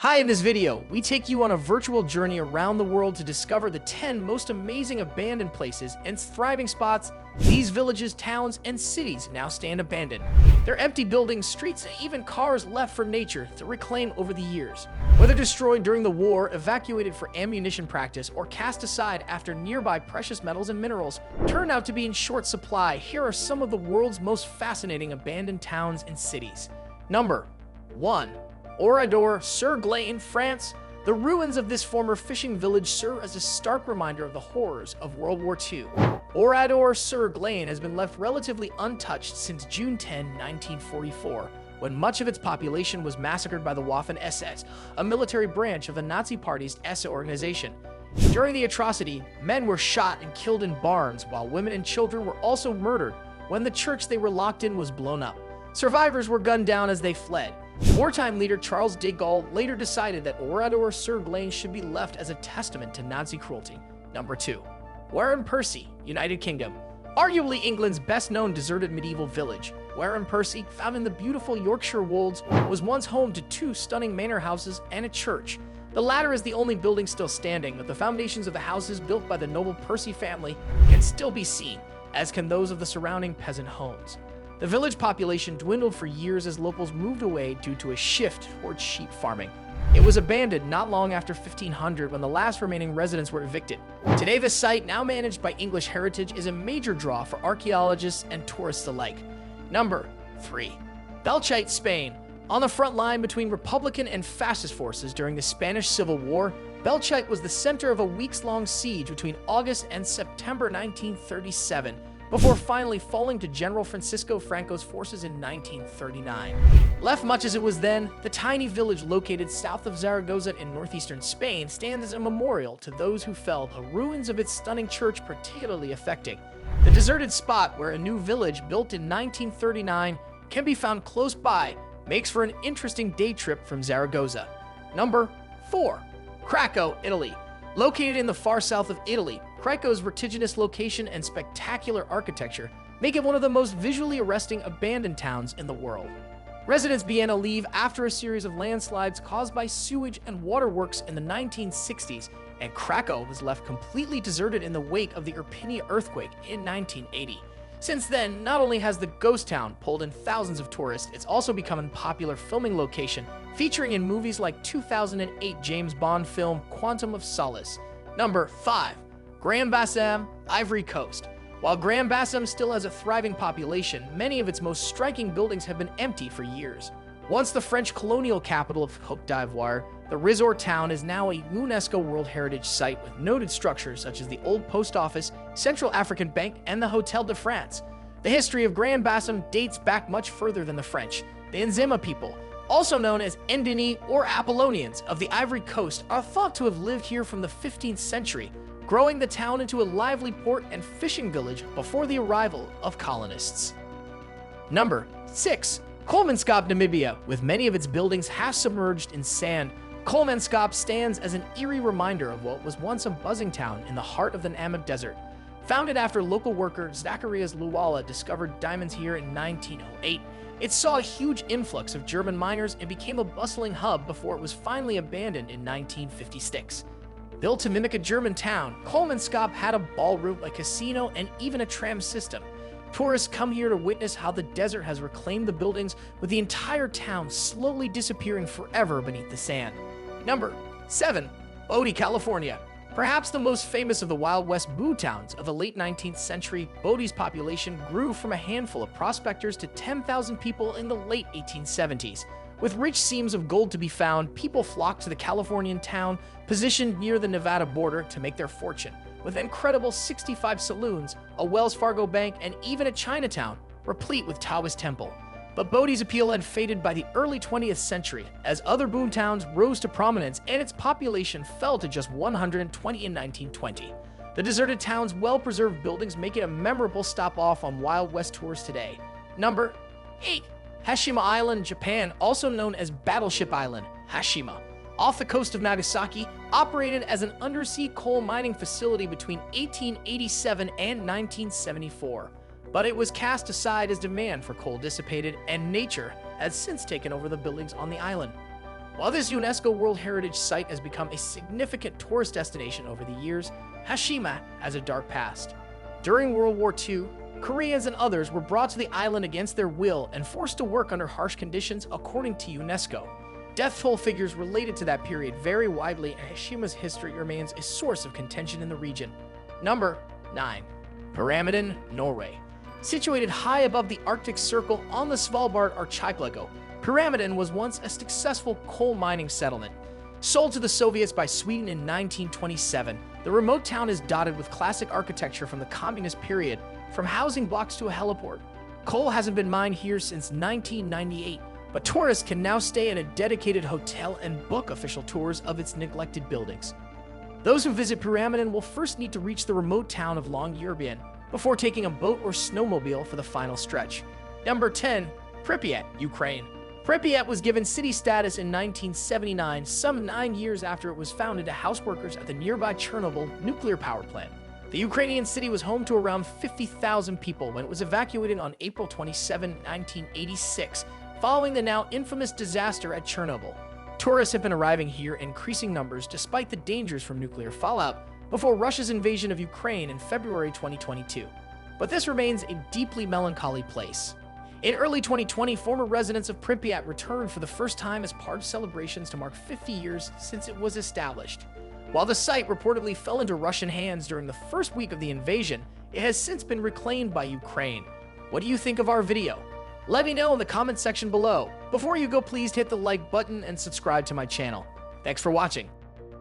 Hi, in this video, we take you on a virtual journey around the world to discover the 10 most amazing abandoned places and thriving spots these villages, towns, and cities now stand abandoned. They're empty buildings, streets, and even cars left for nature to reclaim over the years. Whether destroyed during the war, evacuated for ammunition practice, or cast aside after nearby precious metals and minerals turn out to be in short supply, here are some of the world's most fascinating abandoned towns and cities. Number 1. Oradour-Sur-Glane, France. The ruins of this former fishing village serve as a stark reminder of the horrors of World War II. Oradour-Sur-Glane has been left relatively untouched since June 10, 1944, when much of its population was massacred by the Waffen-SS, a military branch of the Nazi Party's SS organization. During the atrocity, men were shot and killed in barns, while women and children were also murdered when the church they were locked in was blown up. Survivors were gunned down as they fled. Wartime leader Charles de Gaulle later decided that Oradour-Sur-Glane should be left as a testament to Nazi cruelty. Number 2. Wharram, Percy, United Kingdom. Arguably England's best-known deserted medieval village, Wharram, Percy, found in the beautiful Yorkshire Wolds, was once home to 2 stunning manor houses and a church. The latter is the only building still standing, but the foundations of the houses built by the noble Percy family can still be seen, as can those of the surrounding peasant homes. The village population dwindled for years as locals moved away due to a shift towards sheep farming. It was abandoned not long after 1500 when the last remaining residents were evicted. Today, the site, now managed by English Heritage, is a major draw for archaeologists and tourists alike. Number 3. Belchite, Spain. On the front line between Republican and fascist forces during the Spanish Civil War, Belchite was the center of a weeks-long siege between August and September 1937. Before finally falling to General Francisco Franco's forces in 1939. Left much as it was then, the tiny village located south of Zaragoza in northeastern Spain stands as a memorial to those who fell, the ruins of its stunning church particularly affecting. The deserted spot, where a new village built in 1939 can be found close by, makes for an interesting day trip from Zaragoza. Number 4. Craco, Italy. Located in the far south of Italy, Craco's vertiginous location and spectacular architecture make it one of the most visually arresting abandoned towns in the world. Residents began to leave after a series of landslides caused by sewage and waterworks in the 1960s, and Craco was left completely deserted in the wake of the Irpinia earthquake in 1980. Since then, not only has the ghost town pulled in thousands of tourists, it's also become a popular filming location, featuring in movies like 2008 James Bond film Quantum of Solace. Number 5. Grand-Bassam, Ivory-Coast. While Grand-Bassam still has a thriving population, many of its most striking buildings have been empty for years. Once the French colonial capital of Côte d'Ivoire, the resort town is now a UNESCO World Heritage Site with noted structures such as the Old Post Office, Central African Bank, and the Hotel de France. The history of Grand-Bassam dates back much further than the French. The Nzema people, also known as Ndini or Apollonians of the Ivory Coast, are thought to have lived here from the 15th century, growing the town into a lively port and fishing village before the arrival of colonists. Number 6. Kolmanskop, Namibia. With many of its buildings half submerged in sand, Kolmanskop stands as an eerie reminder of what was once a buzzing town in the heart of the Namib Desert. Founded after local worker Zacharias Luwala discovered diamonds here in 1908, it saw a huge influx of German miners and became a bustling hub before it was finally abandoned in 1956. Built to mimic a German town, Kolmanskop had a ballroom, a casino, and even a tram system. Tourists come here to witness how the desert has reclaimed the buildings, with the entire town slowly disappearing forever beneath the sand. Number 7. Bodie, California. Perhaps the most famous of the Wild West boo towns of the late 19th century, Bodie's population grew from a handful of prospectors to 10,000 people in the late 1870s. With rich seams of gold to be found, people flocked to the Californian town, positioned near the Nevada border, to make their fortune. With incredible 65 saloons, a Wells Fargo bank, and even a Chinatown, replete with Taoist temple. But Bodie's appeal had faded by the early 20th century, as other boom towns rose to prominence and its population fell to just 120 in 1920. The deserted town's well-preserved buildings make it a memorable stop-off on Wild West tours today. Number 8. Hashima Island, Japan, also known as Battleship Island, Hashima. Off the coast of Nagasaki, operated as an undersea coal mining facility between 1887 and 1974. But it was cast aside as demand for coal dissipated, and nature has since taken over the buildings on the island. While this UNESCO World Heritage Site has become a significant tourist destination over the years, Hashima has a dark past. During World War II, Koreans and others were brought to the island against their will and forced to work under harsh conditions according to UNESCO. Death toll figures related to that period vary widely, and Hashima's history remains a source of contention in the region. Number 9. Pyramiden, Norway. Situated high above the Arctic Circle on the Svalbard archipelago, Pyramiden was once a successful coal mining settlement. Sold to the Soviets by Sweden in 1927, the remote town is dotted with classic architecture from the communist period, from housing blocks to a heliport. Coal hasn't been mined here since 1998, but tourists can now stay in a dedicated hotel and book official tours of its neglected buildings. Those who visit Pyramiden will first need to reach the remote town of Longyearbyen before taking a boat or snowmobile for the final stretch. Number 10. Pripyat, Ukraine. Pripyat was given city status in 1979, some 9 years after it was founded to house workers at the nearby Chernobyl nuclear power plant. The Ukrainian city was home to around 50,000 people when it was evacuated on April 27, 1986, following the now infamous disaster at Chernobyl. Tourists have been arriving here in increasing numbers despite the dangers from nuclear fallout before Russia's invasion of Ukraine in February 2022. But this remains a deeply melancholy place. In early 2020, former residents of Pripyat returned for the first time as part of celebrations to mark 50 years since it was established. While the site reportedly fell into Russian hands during the first week of the invasion, it has since been reclaimed by Ukraine. What do you think of our video? Let me know in the comment section below. Before you go, please hit the like button and subscribe to my channel. Thanks for watching.